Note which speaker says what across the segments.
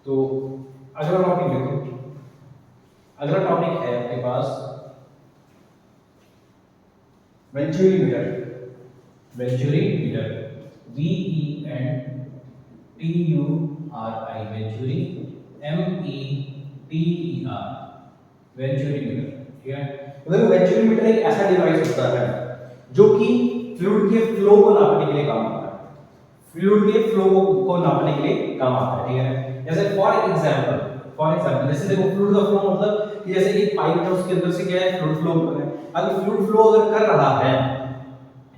Speaker 1: तो अगला टॉपिक देखो, अगला टॉपिक है आपके पास venturi meter. Venturi meter, VENTURI, venturi, METER, venturi meter. ठीक है, तो देखो वेंचुरी मीटर एक ऐसा डिवाइस होता है जो कि फ्लूइड के फ्लो को नापने के लिए काम आता है। फ्लूइड के फ्लो को नापने के लिए काम आता है। ठीक है, जैसे फॉर एग्जांपल जैसे देखो फ्लूइड का फ्लो मतलब कि जैसे एक पाइप है, उसके अंदर से क्या है, फ्लूइड फ्लो कर रहा है। अगर फ्लूइड फ्लो अगर कर रहा है,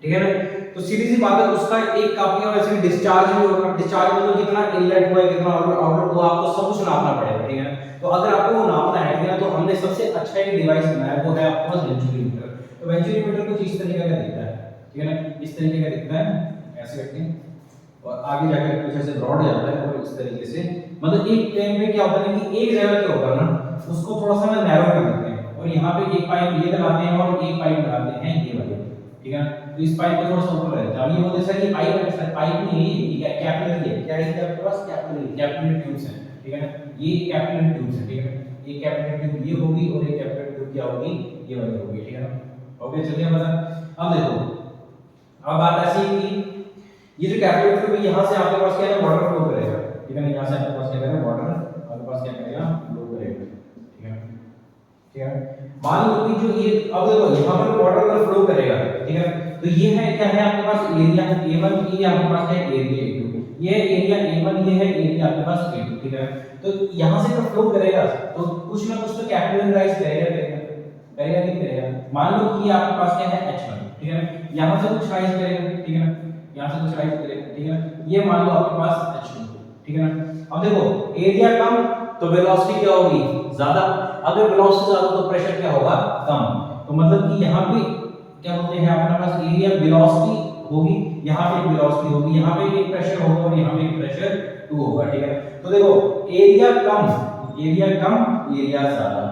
Speaker 1: ठीक है ना, तो सीधी सी बात है उसका एक काफी वैसे डिस्चार्ज भी होगा। डिस्चार्ज मतलब कितना इनलेट हुआ है, कितना आउटलेट हुआ, आपको सब कुछ नापना पड़ेगा। ठीक है ना, तो अगर आपको वो नापना है, ठीक है, तो हमने सबसे अच्छा एक डिवाइस बनाया, वो है आपके पास वेंचुरी मीटर। तो वेंचुरी मीटर कुछ इस तरीके का दिखता है। ठीक है ना, इस तरीके का दिखता है, ऐसे करके, और आगे जाकर कुछ ऐसे ब्रॉड जाता है, और इस तरीके से मतलब एक टाइम पे क्या होता है कि एक जगह के ऊपर ना उसको थोड़ा सा नैरो कर देते हैं, और यहाँ पे एक पाइप ये लगाते हैं और एक पाइप लगाते हैं ये वाले। ठीक है, तो इस पाइप को थोड़ा सा ऊपर रहता है। अब ये बोलते हैं सर ये पाइप है, सर पाइप नहीं है, ये कैपिलरी है। क्या है आपके पास? कैपिलरी ट्यूब्स हैं। ठीक है ना, ये कैपिलरी ट्यूब्स हैं। ठीक है, ये कैपिलरी ट्यूब ये होगी, और ये कैपिलरी ट्यूब क्या होगी, ये वाली होगी। ठीक है ना, ओके, चलिए अब देखो, अब बात ऐसी है कि ये जो कैपिलरी ट्यूब है, यहाँ से आपके पास क्या है, वाटर फ्लो करेगा। ठीक है ना, यहाँ से आपके पास क्या करेगा, वाटर आपके पास क्या करेगा, फ्लो करेगा। ठीक है, ठीक है, मान लो कि जो ये, अब देखो यहाँ पर वाटर अगर फ्लो करेगा, ठीक है, तो ये है क्या है आपके पास एरिया A1, ये आपके पास है एरिया A2, ये एरिया A1, ये है एरिया आपके पास A2। ठीक है, तो यहाँ से जब फ्लो करेगा तो कुछ ना कुछ तो कैपिलरी राइज करेगा करेगा करेगा नहीं करेगा। मान लो कि ये आपके पास क्या है H1, ठीक है ना, यहाँ से कुछ राइज करेगा। ठीक है ना, यहाँ से कुछ राइज करेगा। ठीक है ना, ये मान लो आपके पास H2। ठीक है ना, अब देखो एरिया कम तो वेलोसिटी क्या होगी, ज्यादा। अगर वेलोसिटी ज्यादा तो प्रेशर क्या होगा, कम। तो मतलब कि यहाँ पे क्या बोलते हैं, अपने पास एरिया वेलोसिटी होगी, यहाँ पे एक वेलोसिटी होगी, यहाँ पे एक प्रेशर होगा, और यहाँ पे एक प्रेशर 2 होगा। ठीक है, तो देखो एरिया कम, एरिया ज्यादा।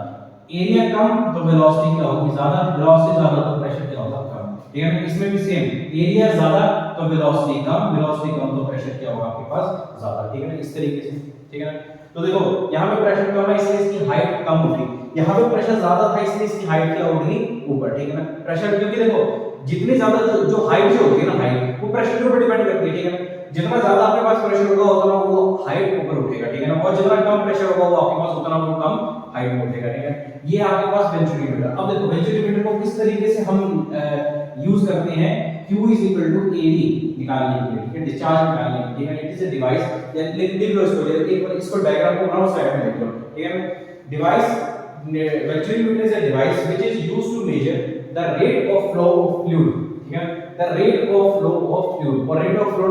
Speaker 1: एरिया कम तो वेलोसिटी क्या होगी, ज्यादा। वेलोसिटी ज्यादा तो प्रेशर क्या होगा, कम। ठीक है, इसमें भी सेम, एरिया ज्यादा तो वेलोसिटी कम तो प्रेशर क्या होगा आपके पास, ज्यादा। ठीक है ना, इस तरीके से। ठीक है ना, तो देखो यहाँ पे प्रेशर कम है इसलिए इसकी हाइट कम उठी, यहाँ पे प्रेशर ज्यादा था इसलिए इसकी हाइट क्या उठी, ऊपर। ठीक है ना, प्रेशर क्योंकि देखो जितनी ज्यादा जो हाइट जो होती है ना, हाइट वो प्रेशर के ऊपर डिपेंड करती है। ठीक है ना, जितना ज्यादा आपके पास प्रेशर होगा उतना वो हाइट ऊपर उठेगा। ठीक है ना, और जितना कम प्रेशर होगा वो आपके पास उतना वो कम हाइट में उठेगा। ठीक है, ये आपके पास वेंचुरी मीटर। अब देखो वेंचुरी मीटर को किस तरीके से हम यूज करते हैं, Q is equal to AD निकालने के लिए। ठीक है, डिस्चार्ज निकालने के लिए। ठीक है, इट इज अ डिवाइस, लिख लो इसको, एक बार इसको डायग्राम को बनाओ, साइड में लिख लो। ठीक है, device venturi meter is a device which is used to measure the rate of flow of fluid. ठीक है, the rate of flow of fluid, और रेट ऑफ फ्लो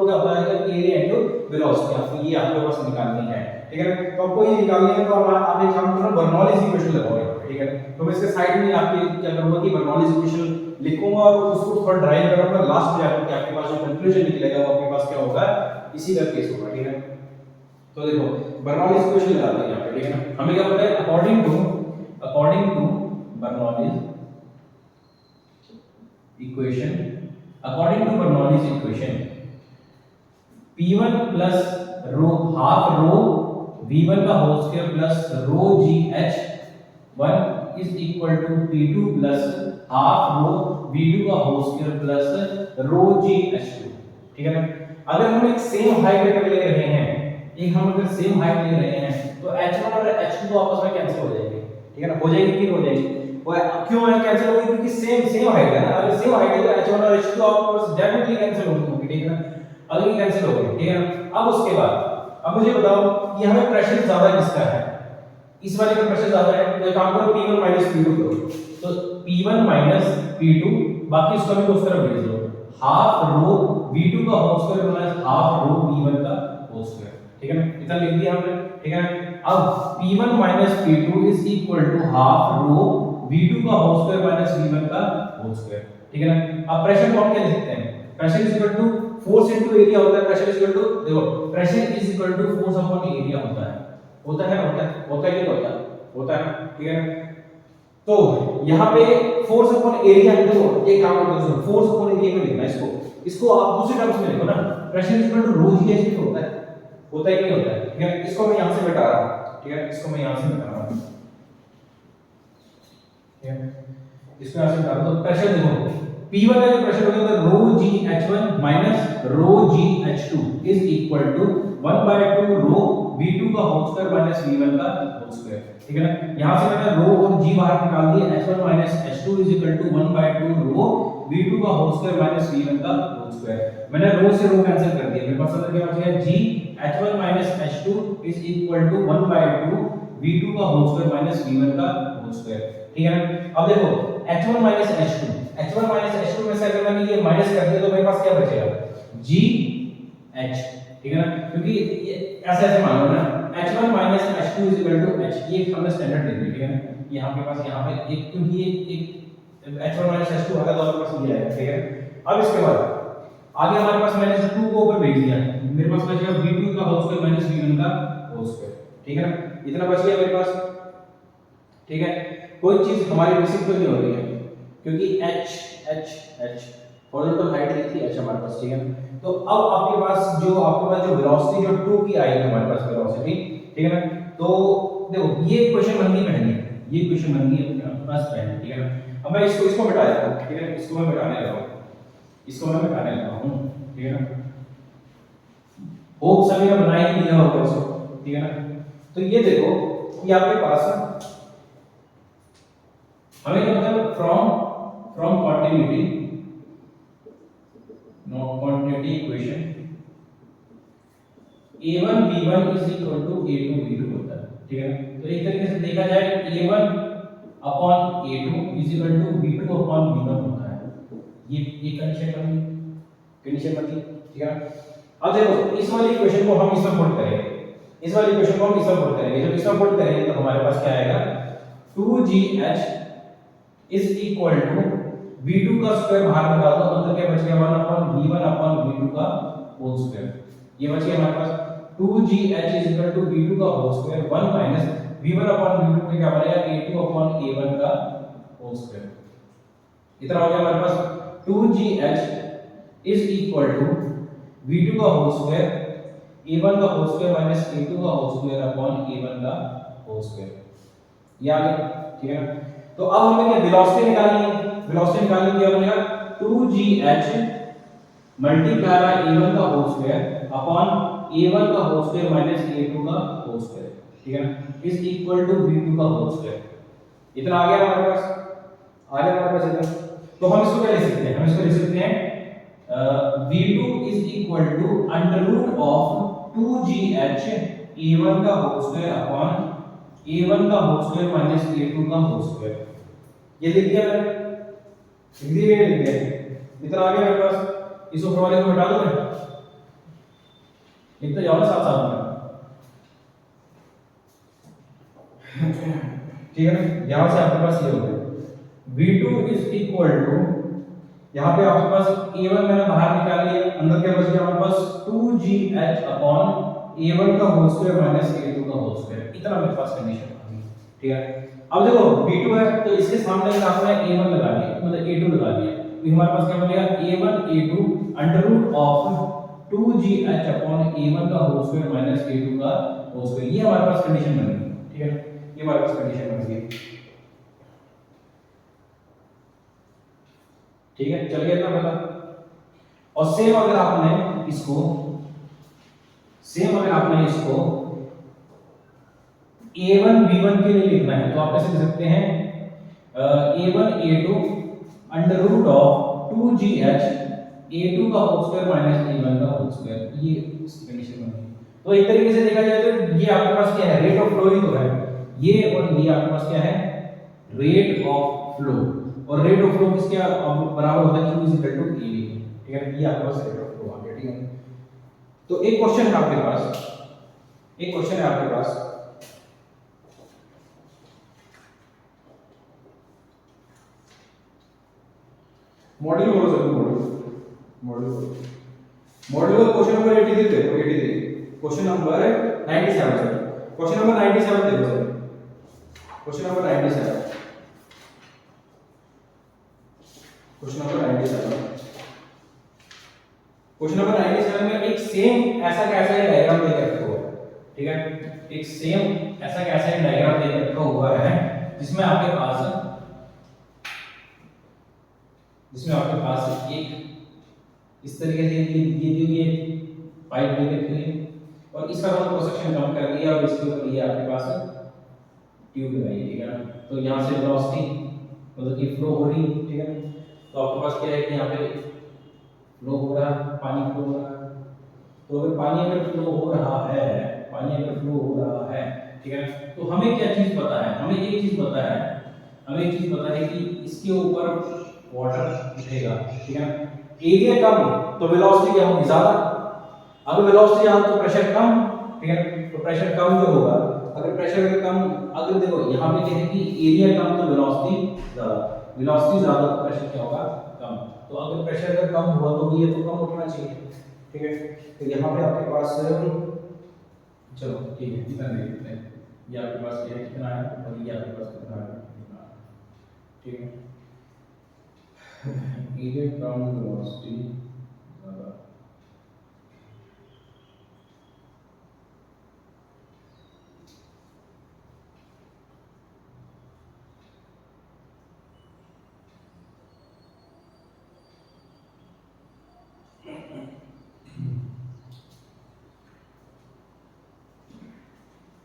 Speaker 1: क्या होता है, एरिया इनटू वेलोसिटी। आपको ये आपके पास निकालनी है। ठीक है, तो आपको ये निकालनी है, तो आप एक काम करो, बर्नौलीज इक्वेशन लगाओ। ठीक है, तो मैं इसके साइड में आपके क्या करूंगा कि बर्नौलीज इक्वेशन लिखूंगा, और उसको थोड़ा ड्राइव करूंगा। लास्ट में जाकर के आपके पास जो कंक्लूजन निकलेगा वो आपके पास क्या होगा, इसी का केस होगा। ठीक है, तो देखो बर्नौलीज इक्वेशन लगाते हैं यहाँ पे। ठीक है ना, हमें क्या पता है, according to Bernoulli's equation, P1 plus rho half rho V1 का whole square plus rho GH1 is equal to P2 plus half rho V2 का होल स्क्वायर प्लस रो GH2। ठीक है ना, अगर हम एक सेम हाइट अगर ले रहे हैं, तो H1 और H2 तो आपस में कैंसिल हो जाएंगे। ठीक है ना, हो जाएगी कि हो जाएगी, वो क्यों है कैंसिल होगी, क्योंकि सेम हाइट है ना। अगर सेम हाइट है तो H1 और H2 आपस डेफिनेटली कैंसिल होंगे। ठीक है ना, अगर ये कैंसिल हो गई। ठीक है ना, अब उसके बाद अब मुझे बताओ कि हमें प्रेशर ज्यादा किसका है, इस वाले का प्रेशर ज्यादा है, तो एक काम करो P1 P2 करो, तो P1 P2, बाकी उसका भी उस तरफ भेज दो, हाफ रो V2 का whole square minus half rho V1 का होल स्क्वायर। ठीक है ना, इतना लिख दिया हमने। ठीक है ना, अब P1 P2 is equal to half rho V2 का होल स्क्वायर माइनस V1 का होल स्क्वायर। ठीक है ना, अब प्रेशर को हम क्या लिख सकते हैं, pressure is equal to force into area होता है। प्रेशर इज इक्वल टू, देखो pressure is equal to force upon area होता है कि होता है। ठीक है, तो यहाँ पे फोर्स अपॉन एरिया है, देखो एक काम करते हैं, फोर्स अपॉन एरिया में लिखना है इसको आप दूसरे टर्म्स में लिखो ना, pressure is equal to rho GH होता है होता है कि नहीं होता है, ठीक है। इसको मैं यहां से मिटा रहा हूं, ठीक है, इसको मैं यहां से मिटा रहा हूं, ठीक है, इसको यहां से मिटा रहा हूं। तो प्रेशर देखो P1 का जो प्रेशर होगा तो rho g H1 minus rho g H2 is equal to 1/2 rho V2 का होल स्क्वायर माइनस V1 का होल स्क्वायर, ठीक है ना। यहां से मैंने रो और जी बाहर निकाल दिया, H1 minus H2 is equal to 1/2 rho V2 का होल स्क्वायर माइनस V1 का होल स्क्वायर। मैंने रो से रो कैंसिल कर दिया, मेरे पास अंदर क्या बच गया, जी H1 minus H2 is equal to 1/2 V2 का होल स्क्वायर माइनस V1 का होल स्क्वायर, ठीक है ना। अब देखो H1 minus H2, H1 minus H2 में से अगर मैंने ये माइनस कर दिया तो मेरे पास क्या बचेगा, जी H, ठीक है ना, क्योंकि ये ऐसे ऐसे मान लो ना, H1 minus H2 is equal to H, ये हमने स्टैंडर्ड ले लिया, ठीक है ना। यहाँ पे पास यहाँ पे एक, क्योंकि ये एक H1 माइनस H2 आएगा तो आपके पास ये आएगा, ठीक है। अब इसके बाद आगे हमारे पास मैंने 2 को ऊपर भेज दिया, मेरे पास बचेगा V2 का होल स्क्वायर माइनस V1 का होल स्क्वायर, ठीक है ना। इतना बच गया मेरे पास, ठीक है। कोई चीज हमारी मिसिंग तो नहीं हो रही है, क्योंकि H हॉरिजॉन्टल हाइट दी थी H हमारे पास, ठीक है। तो अब आपके पास जो वेलोसिटी जो 2 की आएगी हमारे पास वेलोसिटी, ठीक है ना। तो देखो ये क्वेश्चन बन गई पहली, ये क्वेश्चन बन गई अपने पास पहले, ठीक है ना। अब मैं इसको मिटा देता हूं, ठीक है, इसको मैं मिटाने लगा हूं, इसको मैं मिटाने लगा हूं, ठीक है ना। होप सभी ने बना ही लिया होगा इसको, ठीक है ना। तो ये देखो कि आपके पास हमें मतलब from continuity equation a1 b1 is equal to a2 b2 होता है, ठीक है। तो एक तरीके से देखा जाए a1 upon a2 is equal to b2 upon b1 होता है, ये कंडीशन बनी, ठीक है। अब देखो इस वाली इक्वेशन को हम इसमें पुट करेंगे, इस वाली इक्वेशन को हम इसमें पुट करेंगे, जब इसमें पुट करेंगे तो हमारे पास क्या आएगा, 2gh is equal to v2 का स्क्वायर बाहर निकाल दो, अंदर क्या बच गया, 1 अपॉन v1 अपॉन v2 का होल स्क्वायर, ये बच गया हमारे पास 2gh is equal to v2 का whole square 1 minus v1 upon v2 का क्या बनेगा, a2 अपॉन a1 का होल स्क्वायर। इतना हो गया हमारे पास 2gh is equal to v2 का होल स्क्वायर a1 का होल स्क्वायर माइनस a2 का होल स्क्वायर अपॉन a1 का होल स्क्वायर, ये आ गया, ठीक है ना। तो अब हमें क्या वेलोसिटी निकालनी है, वेलोसिटी निकालने के लिए बनेगा 2gh मल्टीप्लाई बाय a1 का होल स्क्वायर अपॉन a1 का होल स्क्वायर माइनस a2 का होल स्क्वायर, ठीक है ना, इज इक्वल टू v2 का होल स्क्वायर। इतना आ गया हमारे पास, आ गया हमारे पास इतना। तो हम इसको क्या लिख सकते हैं, हम इसको लिख सकते हैं v2 is equal to under root of 2gh a1 का होल स्क्वायर अपॉन a1 का होल स्क्वायर माइनस a2 का होल स्क्वायर। ये लिख दिया मैंने, लिख दिया, इतना आ गया मेरे पास। इस ऊपर वाले को हटा दो, मैं लिखते जाओ ना साथ साथ में, ठीक है ना। यहां से आपके पास ये हो गया v2 इज इक्वल टू, यहां पे आपके पास a1 मैंने बाहर निकाल लिया, अंदर क्या बच गया हमारे पास 2gh अपॉन a1 का होल स्क्वायर माइनस a2 का होल स्क्वायर। इतना मेरे पास कंडीशन आ गई, ठीक है। अब देखो v2 है तो इसके सामने आपने a1 लगा दिया, मतलब a2 लगा दिया, तो हमारे पास क्या बनेगा a1 a2 under root of 2gh upon a1 का होल स्क्वायर माइनस a2 का होल स्क्वायर। ये हमारे पास कंडीशन बन गई, ठीक है, ये हमारे पास कंडीशन बन गई, ठीक है, चल गया इतना पता। और सेम अगर आपने इसको a1 b1 के लिए लिखना है तो आप कैसे लिख सकते हैं, a1 a2 under root of 2gh a2 का होल स्क्वायर माइनस a1 का होल स्क्वायर, ये इसकी कंडीशन बन गई। तो एक तरीके से देखा जाए तो ये आपके पास क्या है, रेट ऑफ फ्लो ही तो है, ये और ये आपके पास क्या है, रेट ऑफ फ्लो, और रेट ऑफ फ्लो किसके बराबर होता है, q is equal to a, ठीक है, ये आपके पास रेट ऑफ फ्लो आ गया, ठीक है। तो एक क्वेश्चन है आपके पास, एक क्वेश्चन है आपके पास, मॉड्यूल बोलो सर, मॉड्यूल क्वेश्चन नंबर 83 देखो, 83 question number 97 sir, question number 97 देखो sir, question number 97, question number 97, question number 97 में एक सेम ऐसा कैसा डायग्राम दे रखा है, ठीक है। एक सेम ऐसा कैसा डायग्राम दे रखा हुआ है जिसमें आपके पास एक इस तरीके से ये दी हुई है पाइप दे रखी है और इसका हमने क्रॉस सेक्शन कम कर दिया और इसके ऊपर ये आपके पास ट्यूब लगाई है, ठीक है ना। तो यहाँ से वेलोसिटी मतलब कि फ्लो हो रही है, ठीक है। तो आपके पास क्या है कि यहाँ पे फ्लो हो रहा है, पानी फ्लो हो रहा है। तो अगर पानी अगर फ्लो हो रहा है, ठीक है, तो हमें क्या चीज पता है, हमें एक चीज पता है कि इसके ऊपर वाटर उठेगा, ठीक है। एरिया कम तो वेलोसिटी क्या होगी, ज्यादा। अगर वेलोसिटी ज्यादा तो प्रेशर कम, ठीक है। तो प्रेशर कम जो होगा, अगर प्रेशर कम, अगर देखो यहाँ पे क्या है कि एरिया कम तो वेलोसिटी ज्यादा तो प्रेशर क्या होगा, कम। तो अगर प्रेशर अगर कम हुआ तो ये तो कम उठना चाहिए, ठीक है। तो यहाँ पे आपके पास चलो ठीक है, इतना नहीं लिखते हैं। ये आपके पास ये कितना है और ये आपके पास कितना है, ठीक है। एरिया कम वेलोसिटी ज्यादा।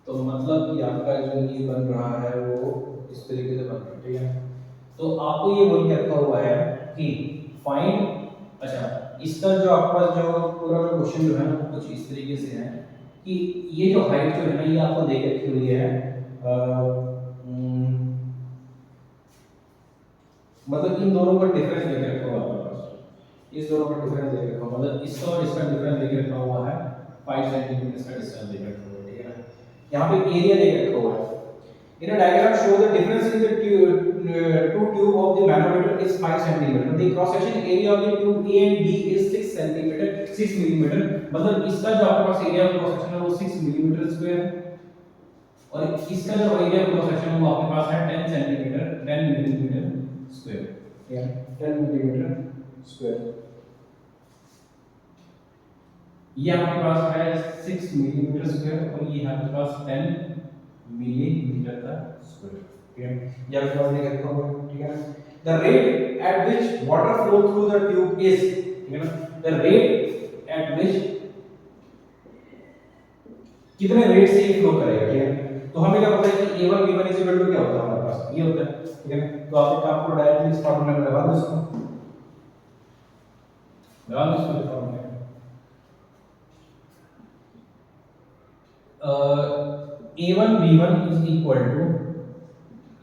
Speaker 1: तो मतलब कि आपका जो ये बन रहा है वो इस तरीके से बन रहा है, ठीक है। तो आपको ये बोल के रखा हुआ है कि फाइंड, अच्छा इसका जो आपके पास जो पूरा क्वेश्चन जो है ना कुछ इस तरीके से है कि ये जो हाइट जो है ना ये आपको दे रखी हुई है, मतलब इन दोनों का डिफरेंस दे रखा हुआ है आपके पास, इस दोनों का डिफरेंस दे रखा हुआ, मतलब इसका और इसका डिफरेंस दे रखा हुआ है 5 सेंटीमीटर का डिस्टेंस दे रखा हुआ है, ठीक है ना। यहाँ पे एरिया दे रखा हुआ है। In a diagram, show the difference in the two tube of the manometer is 5 centimeter. The cross section area of the tube A and B is 6 centimeter, 6 millimeter. मतलब इसका जो आपके पास एरिया ऑफ क्रॉस सेक्शन है वो 6 millimetre square है और इसका जो एरिया ऑफ क्रॉस सेक्शन है वो आपके पास है 10 सेंटीमीटर, 10 मिलीमीटर स्क्वायर, ठीक है, 10 मिलीमीटर स्क्वायर। ये आपके पास है 6 मिलीमीटर स्क्वायर और ये आपके पास 10 मिलीमीटर का स्क्वायर, ठीक है। ये आपके पास लिख रखा हुआ है, ठीक है ना। The rate at which water flow through the tube is, ठीक है ना। द रेट एट व्हिच कितने रेट से ये फ्लो करेगा, ठीक है। तो हमें क्या पता है कि a1 b1 क्या होता है हमारे पास, ये होता है, ठीक है ना। तो आप एक काम करो, डायरेक्टली इस फॉर्मूला में लगा दो, इसको लगा दो, इसको formula a1 b1 is equal to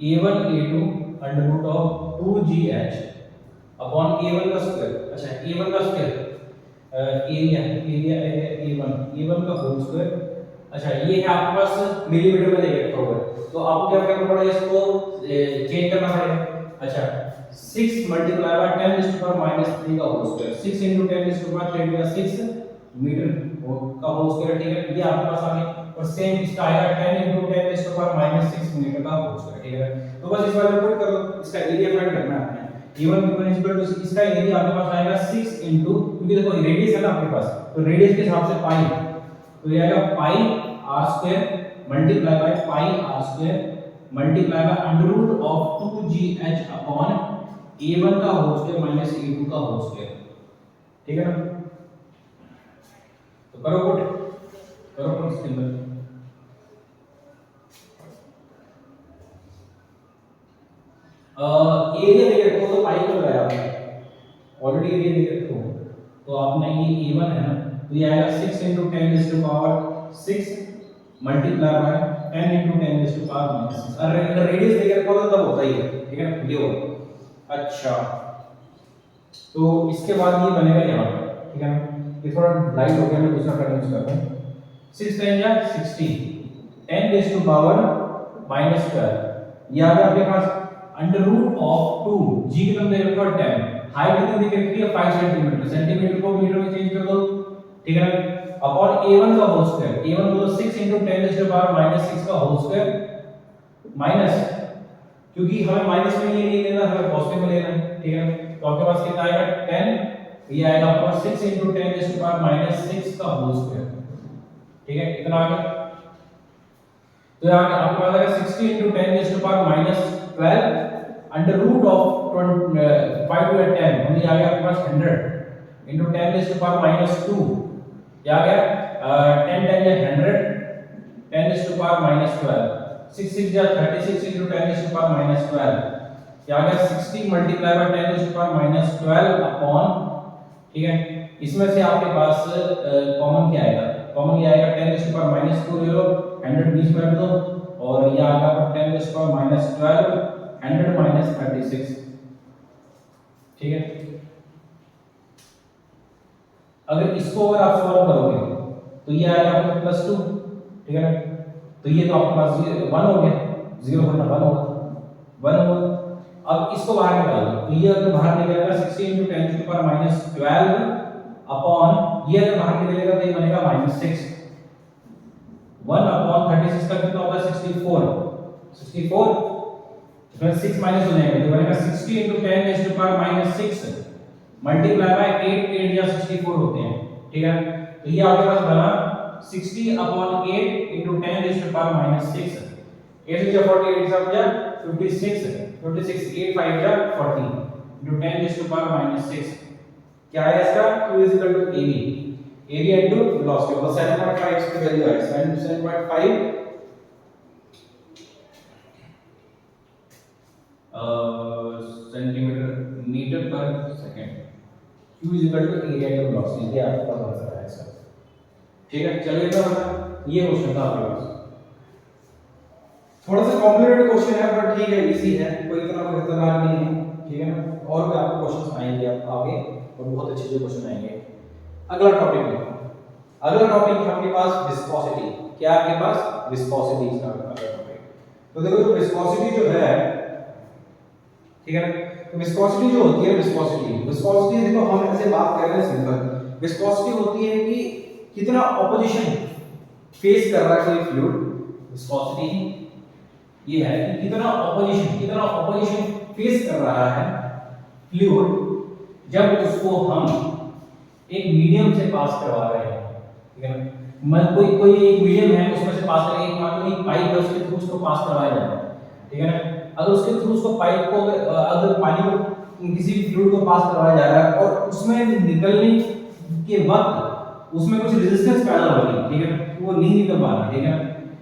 Speaker 1: a1 a2 under root of 2gh upon a1 का स्क्वायर। अच्छा a1 का स्क्वायर एरिया a1 का होल स्क्वायर। अच्छा ये है आपके पास मिलीमीटर में दे रखा हुआ है, तो आपको क्या करना पड़ेगा, इसको चेंज करना पड़ेगा। अच्छा 6 multiply by 10 to the power -3 का whole square, 6 * 10 to the power 3 का 6 मीटर का होल स्क्वायर, ठीक है। ये आपके पास आ गया और सेम इसका आएगा 10 * 10 टू द पावर -6 मीटर का होल स्क्वायर, ठीक है। तो बस इस वाले पुट कर दो, इसका एरिया फाइंड करना है आपने। a1 b1 इसका एरिया आपके पास आएगा 6 क्योंकि देखो रेडियस है ना आपके पास, तो रेडियस के हिसाब से पाई, तो ये आएगा pi r square multiply by pi r square multiply by under root of 2gh upon a1 का होल स्क्वायर माइनस a2 का होल स्क्वायर, ठीक है ना। तो करो पुट इसके अंदर। एरिया दे रखो तो पाई को लगाया आपने, ऑलरेडी एरिया दे रखो, तो आपने ये a1 है ना, तो ये आएगा 6 * 10 to the power 6 multiply by 10 * 10 to the power -6। अरे रेडियस दे रखो तो तब होता ही है, ठीक है ना, ये होगा। अच्छा तो इसके बाद ये बनेगा यहाँ पर, ठीक है ना। ये थोड़ा लाइट हो गया, मैं दूसरा पेन यूज करता हूँ। 6 × 10 = 60, 10 टू द पावर -12, ये आ गया आपके पास अंडर रूट ऑफ 2 g कितना दे रखा है 10, हाइट कितनी दे रखी है 5 सेंटीमीटर, सेंटीमीटर को मीटर में चेंज कर दो, ठीक है ना, अपॉन a1 का होल स्क्वायर, a1 बोलो 6 * 10 टू द पावर -6 का होल स्क्वायर माइनस, क्योंकि हमें माइनस में ये नहीं लेना, हमें पॉजिटिव में लेना है, ठीक है। तो आपके पास कितना आएगा 10, ये आएगा आपके पास 6 * 10 टू द पावर -6 का होल स्क्वायर, ठीक है, कितना आ गया तो यहाँ आपके पास आएगा 60 into 10 raised to power minus 12 under root of 5 to 10 मतलब ये आ गया आपके पास 100 into 10 raised to power minus 2 ये आ गया 10 10 या 100 10 raised to power minus 12 6 6 या 36 into 10 raised to power minus 12 ये आ गया 60 multiply by 10 raised to power minus 12 upon, ठीक है, इसमें से आपके पास कॉमन क्या आएगा, कॉमन ये आएगा 10 raised to power minus 2 ले लो 100 बीच में रख दो और ये आएगा पर 10 raised to power minus 12 100 minus 36, ठीक है। अगर इसको अगर आप सॉल्व करोगे तो ये आएगा आपका प्लस 2, ठीक है ना, तो ये तो आपके पास 1 हो गया, 0 बटा 1 होगा 1 होगा। अब इसको बाहर निकाल दो तो ये अगर बाहर निकलेगा 60 into 10 to the power minus 12 upon ये अगर बाहर निकलेगा तो ये बनेगा -6 1 अपॉन 36 का कितना होगा 64 फिर 6 माइनस हो जाएगा तो बनेगा 60 into 10 raised to the power minus 6 multiply bye 8 8 या 64 होते हैं, ठीक है, तो ये आपके पास बना 60 upon 8 into 10 raised to the power minus 6 8 या 48 सब जा 56 8 5 जा 40 into 10 raised to the power minus 6 क्या है इसका q is equal to area into velocity और 7.5 इसकी वैल्यू है 7.5 सेंटीमीटर मीटर पर second q is equal to area into velocity ये आपके पास आंसर है इसका, ठीक है। चलिए तो ये क्वेश्चन था आपके पास, थोड़ा सा कॉम्प्लिकेटेड क्वेश्चन है पर ठीक है इजी है, कोई इतना खतरनाक नहीं है, ठीक है ना, और भी आपको क्वेश्चंस आएंगे आप आगे और बहुत अच्छे अच्छे क्वेश्चन आएंगे। अगला टॉपिक है, अगला टॉपिक आपके पास विस्कोसिटी, क्या आपके पास विस्कोसिटी इसका अगला टॉपिक। तो देखो जो विस्कोसिटी जो है, ठीक है ना, तो विस्कोसिटी जो होती है विस्कोसिटी देखो हम ऐसे बात कर रहे हैं सिंपल, विस्कोसिटी होती है कि कितना ऑपोजिशन फेस कर रहा है कोई फ्लूइड, विस्कोसिटी ये है कि कितना ऑपोजिशन फेस कर रहा है फ्लूइड जब उसको हम एक मीडियम से पास करवा रहे हैं, ठीक है ना, मन कोई एक मीडियम है उसमें से पास करें, एक मान लो एक पाइप है उसके थ्रू उसको पास करवाया जा रहा है, ठीक है ना, अगर उसके थ्रू उसको पाइप को अगर पानी को किसी भी फ्लूइड को पास करवाया जा रहा है और उसमें निकलने के वक्त उसमें कुछ रेजिस्टेंस पैदा हो रही है, ठीक है ना, वो नहीं निकल पा रहा, ठीक है ना,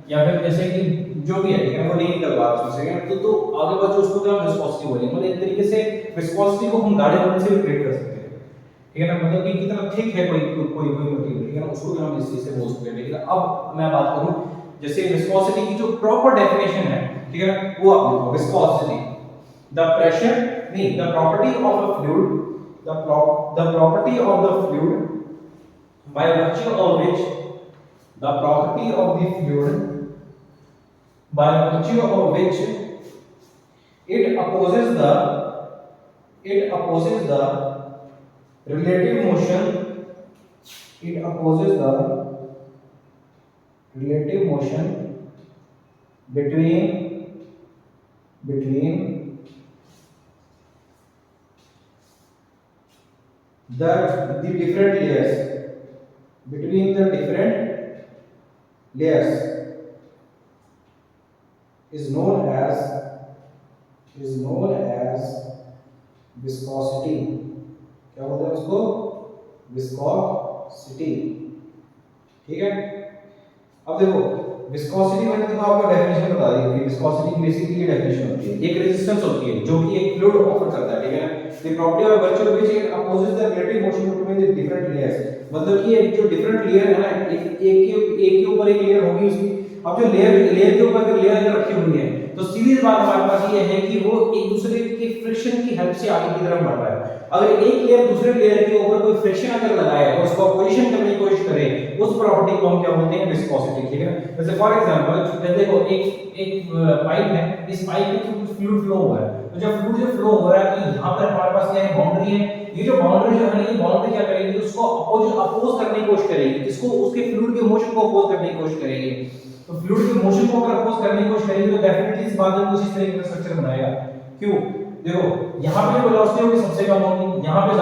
Speaker 1: या फिर जैसे कि जो भी है, ठीक है, वो नहीं निकल पा रहा उसमें से, तो आगे बढ़ उसको क्या विस्कोसिटी बोलेंगे, मतलब एक तरीके से विस्कोसिटी को हम गाढ़े होने से भी क्रिएट कर सकते हैं, ठीक है ना, मतलब कि कितना थिक है कोई मटेरियल, ठीक है ना, उसको भी हम इस चीज से बोल सकते हैं। लेकिन अब मैं बात करूं जैसे विस्कोसिटी की जो प्रॉपर डेफिनेशन है, ठीक है ना, वो आप लिखो विस्कोसिटी द प्रेशर नहीं the property of a fluid the property of the fluid by virtue of which the property of the fluid by virtue of which it opposes the relative motion between the different layers is known as viscosity, क्या बोलते हैं उसको viscosity, ठीक है। अब देखो viscosity मैंने देखो आपको डेफिनेशन बता दी कि विस्कोसिटी की बेसिकली डेफिनेशन होती है एक रेजिस्टेंस होती है जो कि एक फ्लूइड ऑफर करता है, ठीक है ना, the property of virtual which it opposes the relative motion between the different layers, मतलब कि ये जो डिफरेंट लेयर है ना एक के ऊपर एक लेयर होगी उसकी, अब जो लेयर के ऊपर अगर लेयर रखी हुई है तो सीधी बात हमारे पास ये है कि वो एक दूसरे के फ्रिक्शन की हेल्प से आगे की तरफ बढ़ रहा है। अगर एक लेयर दूसरे लेयर के ऊपर कोई फ्रिक्शन अगर लगाए और उसको अपोजिशन करने की कोशिश करे उस प्रॉपर्टी को हम क्या बोलते हैं विस्कोसिटी, ठीक है ना। जैसे फॉर एग्जांपल देखो एक पाइप है, इस पाइप के थ्रू फ्लूइड फ्लो हो रहा है, तो जब फ्लूइड फ्लो हो रहा है तो यहां पर हमारे पास क्या है बाउंड्री है, ये जो बाउंड्री जो है ना ये बाउंड्री क्या करेगी उसको अपोज करने की कोशिश करेगी, इसको उसके फ्लूइड के मोशन को अपोज करने की कोशिश करेगी, तो फ्लूइड के मोशन को अगर अपोज करने की कोशिश करेगी तो डेफिनेटली इस बात में कुछ इस तरह का स्ट्रक्चर बनाएगा। क्यों? देखो यहां पे वेलोसिटी होगी सबसे कम होगी, यहां पे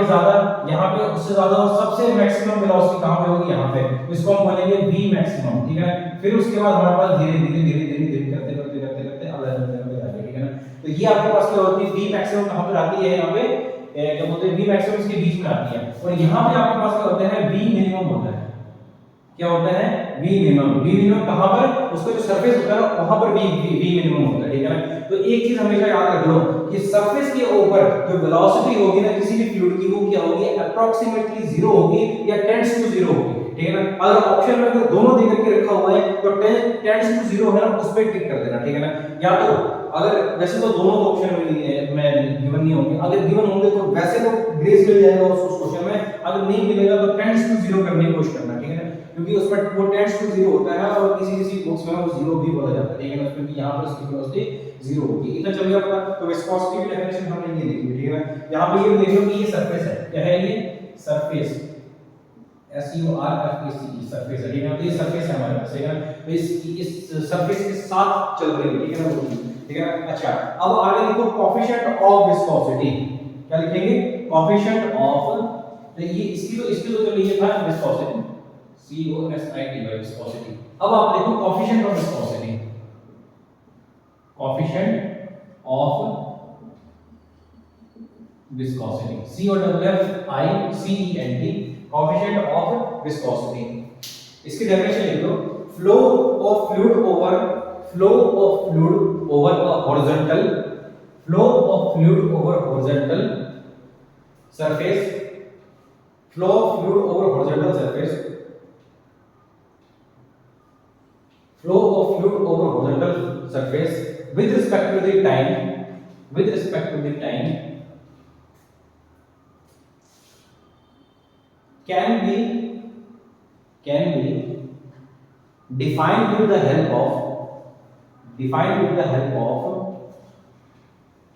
Speaker 1: ज्यादा यहाँ पे उससे ज्यादा और सबसे मैक्सिमम वेलोसिटी कहाँ पे होगी, यहाँ पे, इसको हम बोलेंगे v मैक्सिमम, ठीक है। फिर उसके बाद हमारे पास धीरे धीरे धीरे धीरे धीरे करते करते करते करते अलग जगह पे जाएगा, ठीक है ना। तो ये आपके पास क्या होती है, v मैक्सिमम कहाँ पर आती है, यहाँ पे क्या बोलते हैं v मैक्सिमम इसके बीच में आती है, और यहाँ पे आपके पास क्या होता है, v मिनिमम होता है। क्या होता है, v मिनिमम। v मिनिमम कहां पर, उसका जो सरफेस होता है ना वहां पर v मिनिमम होता है, ठीक है ना। तो एक चीज हमेशा याद रख लो कि सरफेस के ऊपर जो वेलोसिटी होगी ना किसी भी फ्लूइड की, वो क्या होगी, अप्रोक्सीमेटली 0 होगी या टेंड्स टू 0 होगी, ठीक है ना। अगर ऑप्शन में अगर दोनों दे करके रखा हुआ है तो टेंड्स टू 0 है ना, उस पे टिक कर देना, ठीक है ना। या तो अगर वैसे तो दोनों ऑप्शन में गिवन नहीं होंगे, अगर गिवन होंगे तो वैसे तो ग्रेस मिल जाएगा उस क्वेश्चन में, अगर नहीं मिलेगा तो टेंड्स टू 0 करने की कोशिश करना, ठीक है ना, क्योंकि उसमें वो टेंड्स टू 0 होता है और किसी किसी बुक्स में वो 0 भी बोला जाता है, ठीक है ना, क्योंकि यहां पर उसकी वेलोसिटी 0 होगी। इतना चल गया आपका। तो विस्कोसिटी की डेफिनेशन हमने ये देखी, ठीक है ना। यहां पे ये देख लो कि ये सरफेस है, क्या है ये, सरफेस, SURFACE, सरफेस है, ठीक है ना। तो ये सरफेस है हमारे पास, ठीक है ना। तो इस सरफेस के साथ चल रही है, ठीक है ना, वो चीज, ठीक है ना। अच्छा, अब आगे लिखो कोएफिशिएंट ऑफ विस्कोसिटी, क्या लिखेंगे, कोएफिशिएंट ऑफ, तो ये इसकी तो चलिए था विस्कोसिटी, COSIT विस्कोसिटी। अब आप देखो coefficient of viscosity, coefficient of viscosity, COFFICENT, coefficient of viscosity. इसकी डेफिनेशन लिख लो, flow of fluid over a horizontal, flow of fluid over horizontal surface, flow of fluid over horizontal surface, flow of fluid over horizontal surface with respect to the time can be defined with the help of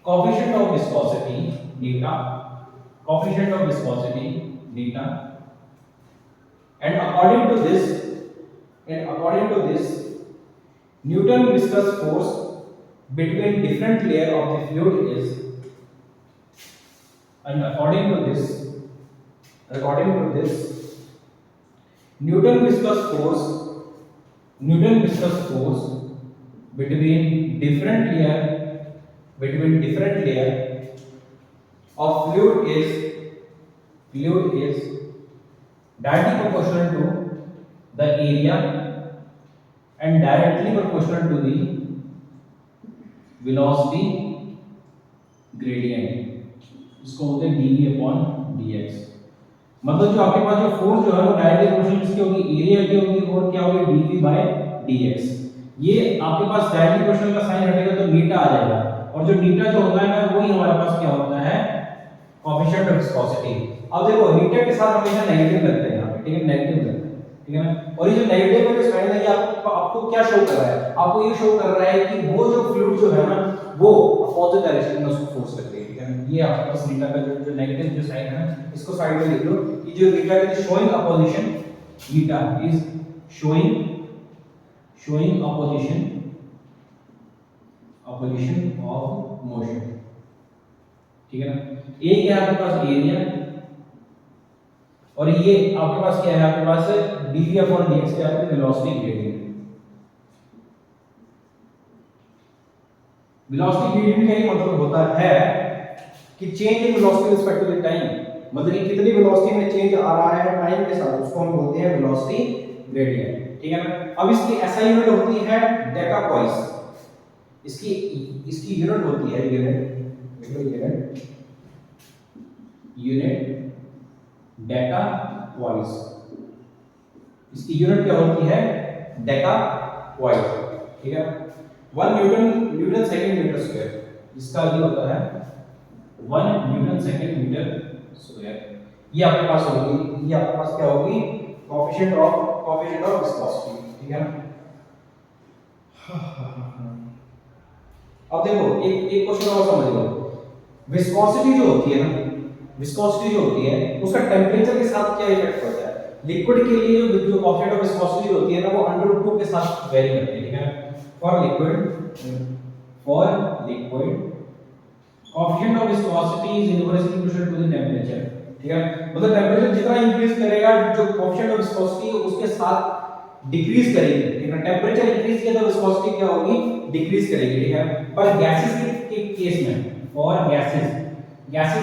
Speaker 1: coefficient of viscosity theta, and according to this Newton viscous force between different layer of the fluid is, and according to this Newton viscous force between different layer of fluid is directly proportional to the area and directly proportional to the velocity gradient, इसको बोलते हैं dV/dx। मतलब जो आपके पास जो force जो है वो डायरेक्टली प्रोपोर्शनल किसकी होगी, एरिया की होगी, और क्या होगी, dV/dx। ये आपके पास डायरेक्टली प्रोपोर्शनल का साइन हटेगा तो नीटा आ जाएगा, और जो नीटा जो होता है ना वही हमारे पास क्या होता है, कोएफिशिएंट ऑफ विस्कोसिटी। अब देखो नीटा के साथ हमेशा नेगेटिव लगता है यहाँ पे, ठीक है, नेगेटिव लगता है, ठीक है ना। और ये जो नेगेटिव का साइन है ये आपको क्या शो कर रहा है, आपको ये शो कर रहा है कि वो जो फ्लूइड जो है ना वो अपोजिट डायरेक्शन में उसको फोर्स कर रही है, ठीक है। ये आपके पास नीटा का जो नेगेटिव जो साइन है इसको साइड में लिख लो कि जो नीटा का showing opposition, Neeta is showing opposition of motion, ठीक है ना। ए क्या है आपके पास, एरिया, और ये आपके पास क्या है, आपके पास dV/dx क्या है, वेलोसिटी ग्रेडियंट। वेलोसिटी ग्रेडियंट का ही मतलब होता है कि change in velocity with respect to the time, मतलब कि कितनी वेलोसिटी में चेंज आ रहा है टाइम के साथ, उसको हम बोलते हैं वेलोसिटी ग्रेडियंट, ठीक है ना। अब इसकी SI यूनिट होती है डेकापॉइस, इसकी यूनिट होती है यूनिट डेकापॉइस, इसकी यूनिट क्या होती है, डेकापॉइस, ठीक है। 1 न्यूटन सेकंड मीटर स्क्वायर, इसका ये होता है 1 न्यूटन सेकंड मीटर स्क्वायर। ये आपके पास होगी, ये आपके पास क्या होगी, कोएफिशिएंट ऑफ विस्कोसिटी, ठीक है ना। अब देखो एक क्वेश्चन और समझ लो, विस्कोसिटी जो होती है ना, विस्कोसिटी जो होती है उसका टेंपरेचर के साथ क्या इफेक्ट पड़ता है। लिक्विड के लिए जो कोएफिशिएंट ऑफ विस्कोसिटी होती है ना वो √2 के साथ वेरी करती है, ठीक है। For liquid coefficient of viscosity is inversely proportional to the temperature, ठीक है। मतलब टेम्परेचर जितना इंक्रीज करेगा जो कोएफिशिएंट ऑफ विस्कोसिटी उसके साथ डिक्रीज करेगी, ठीक है। टेम्परेचर इंक्रीज किया तो विस्कोसिटी क्या होगी, डिक्रीज करेगी, ठीक है। पर गैसेस के केस में और गैसेस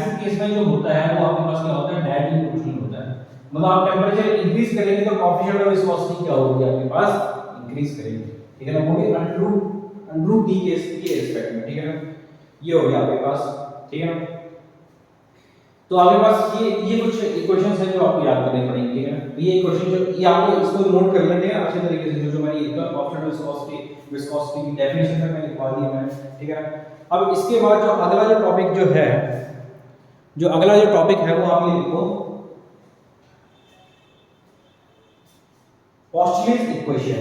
Speaker 1: के केस में जो होता है वो आपके पास क्या होता है, डायरेक्टली प्रोपोर्शनल होता है। मतलब आप टेम्परेचर इंक्रीज करेंगे तो कोएफिशिएंट ऑफ विस्कोसिटी क्या होगी आपके पास, इंक्रीज करेगी, ठीक है ना। वो भी अंडर डी के रिस्पेक्ट में, ठीक है ना। ये हो गया आपके पास, ठीक है ना। तो आपके पास ये कुछ इक्वेशंस हैं जो आपको याद करने पड़ेंगे, ठीक है ना। तो ये इक्वेशन जो ये आपको इसको नोट कर लेते हैं अच्छे तरीके से, जो मैंने इसका कोएफिशिएंट ऑफ विस्कोसिटी की डेफिनेशन तक मैंने लिखवा दी है, ठीक है ना। अब इसके बाद जो अगला जो टॉपिक जो है, जो अगला जो टॉपिक है वो आप ये लिखो, पोस्टुलेस इक्वेशन।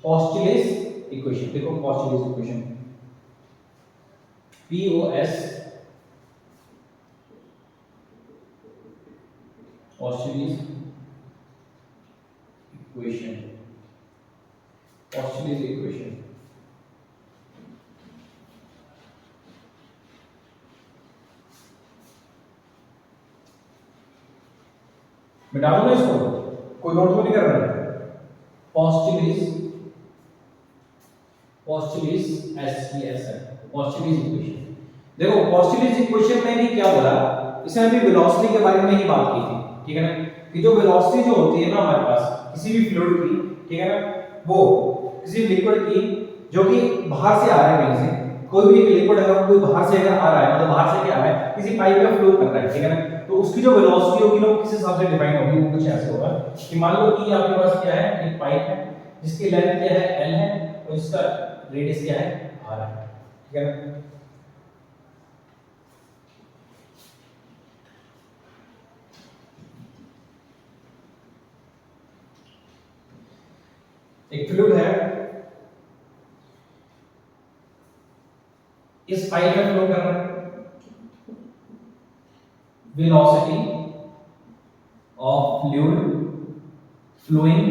Speaker 1: पोस्टुलेस इक्वेशन देखो, पोस्टुलेस इक्वेशन POS पोस्टुलेस इक्वेशन, पोस्टुलेस इक्वेशन। मिटा दो ना इसको, कोई नोट तो नहीं कर रहा है। पोस्टुलेस SES है, पोस्टुलेस इक्वेशन। देखो पोस्टुलेस इक्वेशन में भी क्या बोला, इसमें भी वेलोसिटी के बारे में ही बात की थी, ठीक है ना। कि जो वेलोसिटी जो होती है ना हमारे पास किसी भी फ्लूइड की, ठीक है ना, वो किसी लिक्विड की जो कि बाहर से आ रहा है, कहीं से कोई भी एक लिक्विड है कोई बाहर से अगर आ रहा है, मतलब बाहर से क्या आ रहा है, किसी पाइप में फ्लो कर रहा है, ठीक है ना। तो उसकी जो वेलोसिटी होगी ना वो किस हिसाब से डिफाइन होगी, वो कुछ ऐसे होगा कि मान लो कि आपके पास क्या है, एक पाइप है जिसकी लेंथ क्या है L है और इसका रेडियस क्या है R है, ठीक है ना। एक फ्लूइड है, इस पाइप में फ्लो कर रहा है, velocity of fluid flowing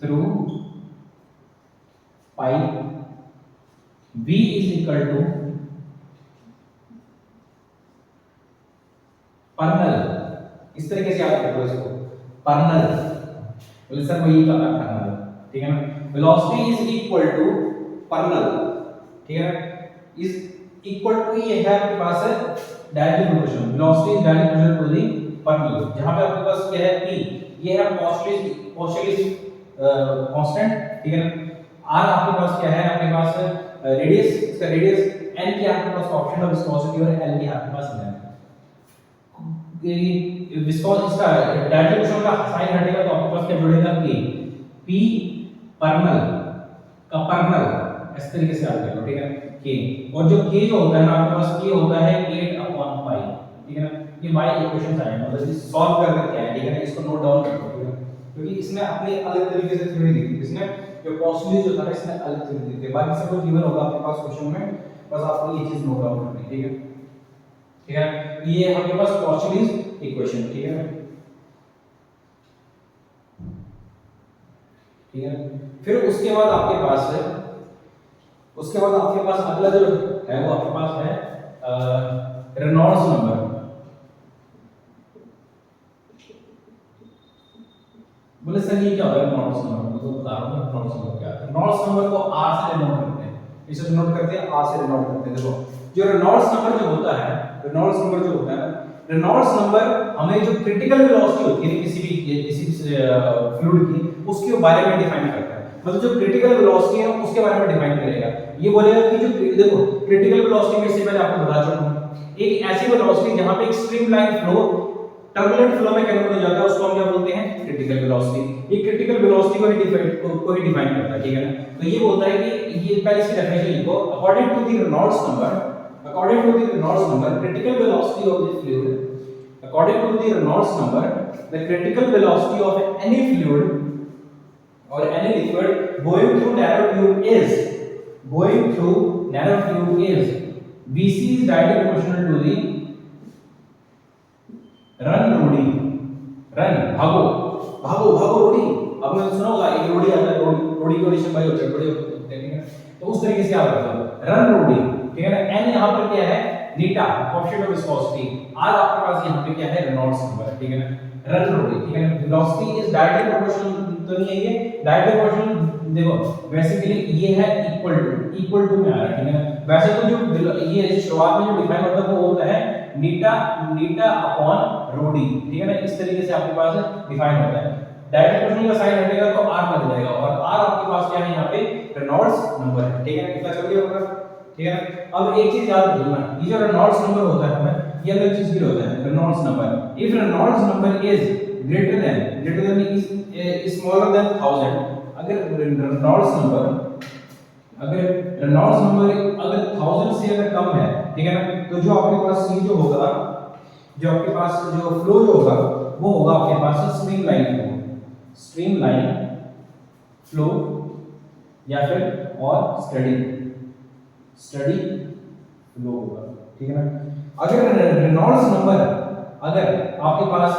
Speaker 1: through pipe V is equal to पर्नल। इस तरीके से याद रखो इसको, पर्नल, बोले सर वही का पर्नल, ठीक है ना। वेलोसिटी इज इक्वल टू पर्नल, ठीक है ना। इज इक्वल टू ये है आपके पास है directly proportional, velocity is directly proportional to the पर्नल। जहां पे आपके पास क्या है P, ये है पोस्टुलेस कांस्टेंट, ठीक है ना। R आपके पास क्या है, आपके पास रेडियस, इसका रेडियस, N की आपके पास कोएफिशिएंट ऑफ विस्कोसिटी और L की आपके पास लेंथ। ये विस्कोस इसका डायरेक्टली प्रोपोर्शनल का साइन हटेगा तो आपके पास क्या जुड़ेगा, K P पर्नल का पर्नल, इस तरीके से याद कर लो, ठीक है। K और जो K जो होता है ना आपके पास K होता है 8/pi, ठीक है ना। ये y इक्वेशंस आए, मतलब इस सॉल्व करके क्या है, ठीक है ना। इसको नोट डाउन कर लो, ठीक है, क्योंकि इसमें अपने अलग तरीके से थ्योरी दी थी, इसमें जो पोस्टुलेस जो था ना इसमें अलग थ्योरी दी थी। बाकी सब कुछ गिवन होगा आपके पास क्वेश्चन में, बस आपको ये चीज नोट डाउन करनी है, ठीक है, ठीक है। ये आपके पास पोस्टुलेस इक्वेशन, ठीक है, ठीक है। फिर उसके बाद आपके पास है, उसके बाद आपके पास अगला जो है वो आपके पास है रेनॉल्ड्स नंबर। बोले सर ये क्या होता है रेनॉल्ड्स नंबर, तो बता रहा हूं रेनॉल्ड्स नंबर क्या है। रेनॉल्ड्स नंबर को R से डिनोट करते हैं, इसे डिनोट करते हैं R से डिनोट करते हैं। देखो जो रेनॉल्ड्स नंबर जो होता है, रेनॉल्ड्स नंबर जो होता है, रेनॉल्ड्स नंबर हमें जो क्रिटिकल वेलोसिटी होती है किसी भी फ्लूइड की, उसके बारे में डिफाइन करता है। मतलब जो क्रिटिकल वेलोसिटी है उसके बारे में डिफाइन करेगा। ये बोलेगा कि जो देखो क्रिटिकल वेलोसिटी में से पहले आपको बता चुका हूं, एक ऐसी वेलोसिटी जहां पे एक स्ट्रीमलाइन फ्लो टर्बुलेंट फ्लो में कन्वर्ट हो जाता है, उसको हम क्या बोलते हैं, क्रिटिकल वेलोसिटी। ये क्रिटिकल वेलोसिटी को ही डिफाइन करता है, ठीक है ना। तो ये बोलता है कि ये पहले इसकी डेफिनेशन लिखो, according to the Reynolds number, according to the Reynolds number, critical velocity of the fluid, according to the Reynolds number, the critical velocity of any fluid or any liquid going through narrow tube is Vc is directly proportional to the run भागो रोडी। आपने सुना होगा एक रोडी आता है, रोडी को निशान भाई होते हैं बड़े होते हैं, ठीक है। तो उस तरीके से आप रखो रन रोडी, ठीक है ना। n यहां पर क्या है, नीटा कोएफिशिएंट ऑफ विस्कोसिटी, आर आपके पास यहाँ पे क्या है रेनॉल्ड्स नंबर है, ठीक है ना, रन रोडी, ठीक है ना, वेलोसिटी इज डायरेक्टली प्रोपोर्शनल तो नहीं है ये डायरेक्टली प्रोपोर्शनल, देखो बेसिकली ये है इक्वल टू में आ रहा है, ठीक है ना, वैसे तो जो ये शुरुआत में जो डिफाइन होता है वो होता है नीटा अपॉन रोडी, ठीक है ना, इस तरीके से आपके पास डिफाइन होता है, डायरेक्ट प्रोपोर्शनल का साइन हटेगा तो आर लग जाएगा और आर आपके पास क्या है यहाँ पे रेनॉल्ड्स नंबर है, ठीक है ना, कितना चल गया होगा, ठीक है ना। अब एक चीज याद रखना, ये जो रेनॉल्ड्स नंबर होता है हमें ये अलग चीज भी होता है Reynolds number, if Reynolds number is greater than is smaller than 1000, अगर रेनॉल्ड्स नंबर अगर 1000 से अगर कम है, ठीक है ना, तो जो आपके पास ये जो होगा, जो आपके पास जो फ्लो जो होगा वो होगा आपके पास स्ट्रीम लाइन फ्लो या फिर और स्टडी फ्लो होगा, ठीक है ना। अगर रेनॉल्ड्स नंबर अगर आपके पास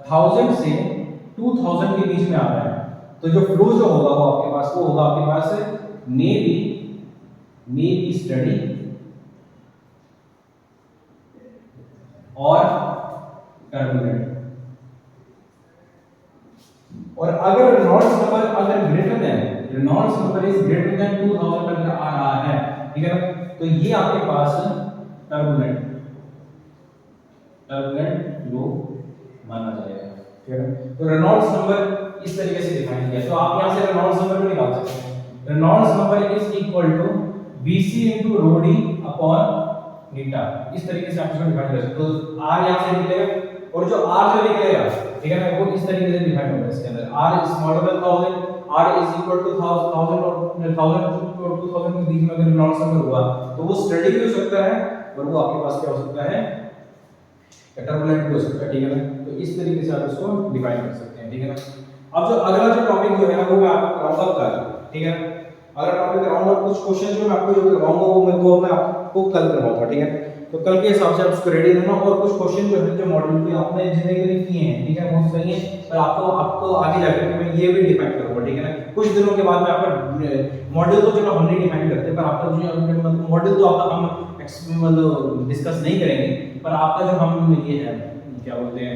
Speaker 1: 1000 से 2000 के बीच में आ रहा है तो जो फ्लो जो होगा वो आपके पास वो होगा आपके पास मे बी स्टडी और टर्बुलेंट, और अगर रेनॉल्ड्स नंबर अगर Reynolds number is greater than 2000 अगर आ रहा है, ठीक है ना, तो ये आपके पास टर्बुलेंट फ्लो माना जाएगा, ठीक है ना। तो रेनॉल्ड्स नंबर इस तरीके से डिफाइन किया, तो आप यहां से रेनॉल्ड्स नंबर भी निकाल सकते हैं, Reynolds number is equal to Vc into rho d upon नीटा, इस तरीके से आप इसको डिफाइन कर सकते हो, तो r यहां से निकलेगा और जो r जो निकलेगा, ठीक है ना, वो इस तरीके से डिफाइन होगा, इसके अंदर r is smaller than 1000, r is equal to 1000 और 1000 और 2000 के बीच में अगर रेनॉल्ड्स नंबर हुआ तो वो स्टडी भी हो सकता है और वो आपके पास क्या हो सकता है टर्बुलेंट भी हो सकता है, ठीक है ना। तो इस तरीके से आप इसको डिफाइन कर सकते हैं, ठीक है ना। अब जो अगला जो टॉपिक जो है ना वो मैं आपको कराऊंगा कल, ठीक है ना, अगला टॉपिक कराऊंगा, कुछ क्वेश्चन जो मैं आपको जो करवाऊंगा वो मैं आपको कल करवाऊंगा, ठीक है। तो कल के हिसाब से आप उसको रेडी रहना, और कुछ क्वेश्चन जो है जो मॉड्यूल पे आपने जितने किए हैं, ठीक है, वो सही है, पर आपको आगे जाकर मैं ये भी डिफाइन करूंगा, ठीक है ना। कुछ दिनों के बाद मैं आपका मॉड्यूल तो चलो हम नहीं डिफाइन करते, पर आपका जो मॉड्यूल तो आपका हम मतलब डिस्कस नहीं करेंगे, पर आपका जो हम ये है क्या बोलते हैं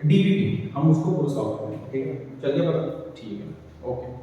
Speaker 1: डीपीपी हम उसको पूरा सॉल्व करेंगे, ठीक है। चलिए पता, ठीक है, ओके।